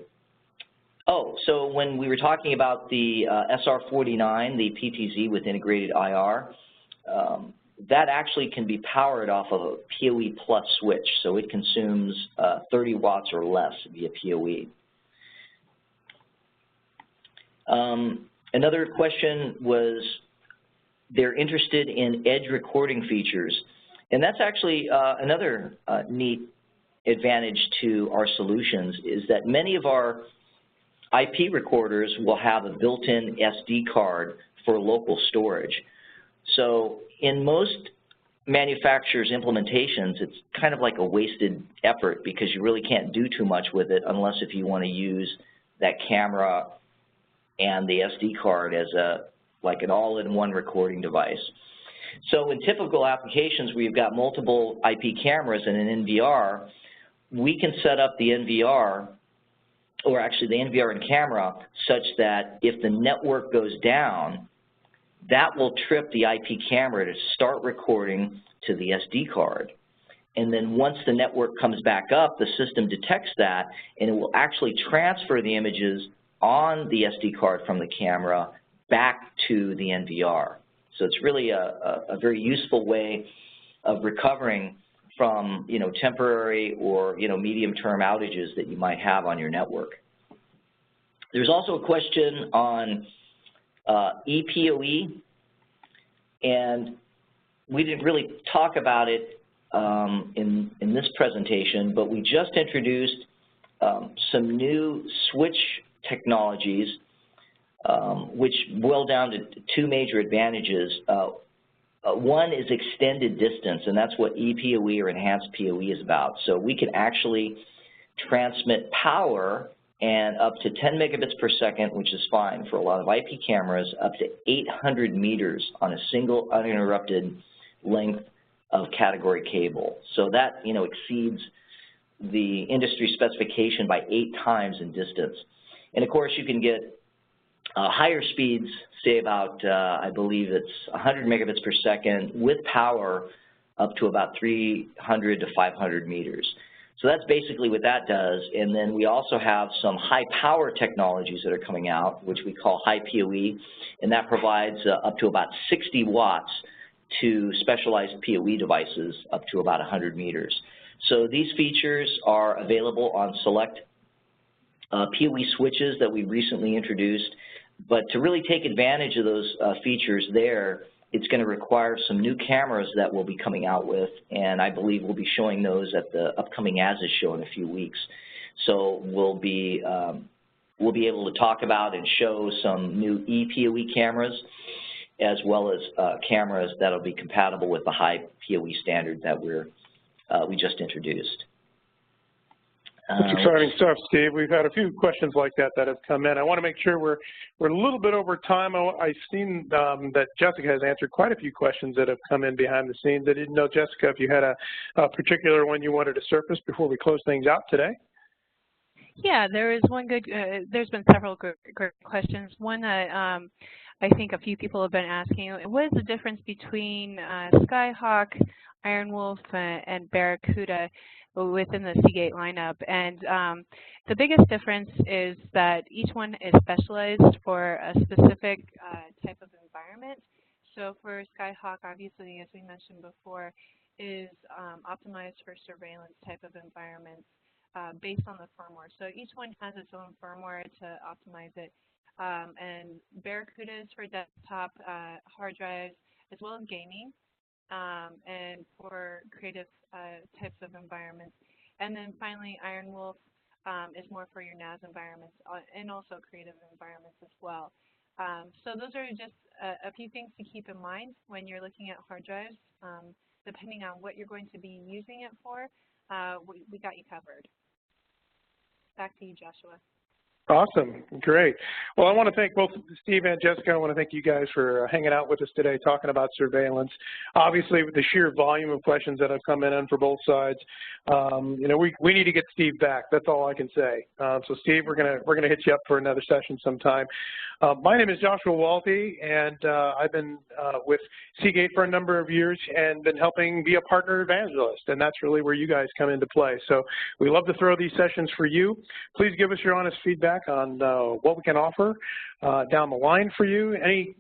Oh, so when we were talking about the SR49, the PTZ with integrated IR, that actually can be powered off of a PoE plus switch, so it consumes 30 watts or less via PoE. Another question was, they're interested in edge recording features, and that's actually another neat advantage to our solutions, is that many of our IP recorders will have a built-in SD card for local storage. So in most manufacturers' implementations, it's kind of like a wasted effort because you really can't do too much with it unless if you want to use that camera and the SD card as like an all-in-one recording device. So in typical applications where you've got multiple IP cameras and an NVR, we can set up the NVR, or actually the NVR and camera, such that if the network goes down, that will trip the IP camera to start recording to the SD card. And then once the network comes back up, the system detects that, and it will actually transfer the images on the SD card from the camera back to the NVR. So it's really a very useful way of recovering from temporary or medium-term outages that you might have on your network. There's also a question on EPOE, and we didn't really talk about it in this presentation, but we just introduced some new switch technologies, which boil down to two major advantages. One is extended distance, and that's what EPOE or enhanced PoE is about. So we can actually transmit power and up to 10 megabits per second, which is fine for a lot of IP cameras, up to 800 meters on a single uninterrupted length of category cable. So that, exceeds the industry specification by 8 times in distance. And of course, you can get higher speeds, say about, I believe it's 100 megabits per second with power up to about 300 to 500 meters. So that's basically what that does. And then we also have some high power technologies that are coming out, which we call high PoE, and that provides up to about 60 watts to specialized PoE devices up to about 100 meters. So these features are available on select PoE switches that we recently introduced. But to really take advantage of those features there, it's going to require some new cameras that we'll be coming out with, and I believe we'll be showing those at the upcoming ASIS show in a few weeks. So we'll be able to talk about and show some new ePoE cameras, as well as cameras that'll be compatible with the high PoE standard that we just introduced. That's exciting stuff, Steve. We've had a few questions like that have come in. I want to make sure we're a little bit over time. I've seen that Jessica has answered quite a few questions that have come in behind the scenes. I didn't know, Jessica, if you had a particular one you wanted to surface before we close things out today. Yeah, there is one good, there's been several great questions. One that I think a few people have been asking, what is the difference between Skyhawk, Iron Wolf, and Barracuda within the Seagate lineup? And the biggest difference is that each one is specialized for a specific type of environment. So for Skyhawk, obviously, as we mentioned before, is optimized for surveillance type of environments based on the firmware. So each one has its own firmware to optimize it. And Barracuda is for desktop hard drives as well as gaming. And for creative types of environments. And then finally, Iron Wolf is more for your NAS environments and also creative environments as well. So those are just a few things to keep in mind when you're looking at hard drives. Depending on what you're going to be using it for, we got you covered. Back to you, Joshua. Awesome. Great. Well, I want to thank both Steve and Jessica. I want to thank you guys for hanging out with us today, talking about surveillance. Obviously, with the sheer volume of questions that have come in for both sides, we need to get Steve back. That's all I can say. So, Steve, we're gonna hit you up for another session sometime. My name is Joshua Walty, and I've been with Seagate for a number of years and been helping be a partner evangelist, and that's really where you guys come into play. So we love to throw these sessions for you. Please give us your honest feedback on what we can offer down the line for you.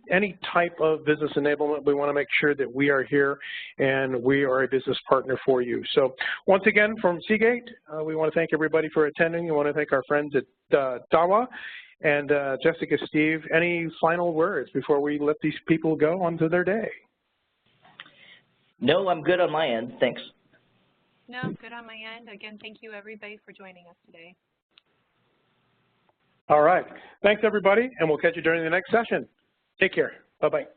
Any type of business enablement, we want to make sure that we are here and we are a business partner for you. So once again, from Seagate, we want to thank everybody for attending. We want to thank our friends at Dahua. And Jessica, Steve, any final words before we let these people go onto their day? No, I'm good on my end. Thanks. No, good on my end. Again, thank you, everybody, for joining us today. All right. Thanks, everybody, and we'll catch you during the next session. Take care. Bye-bye.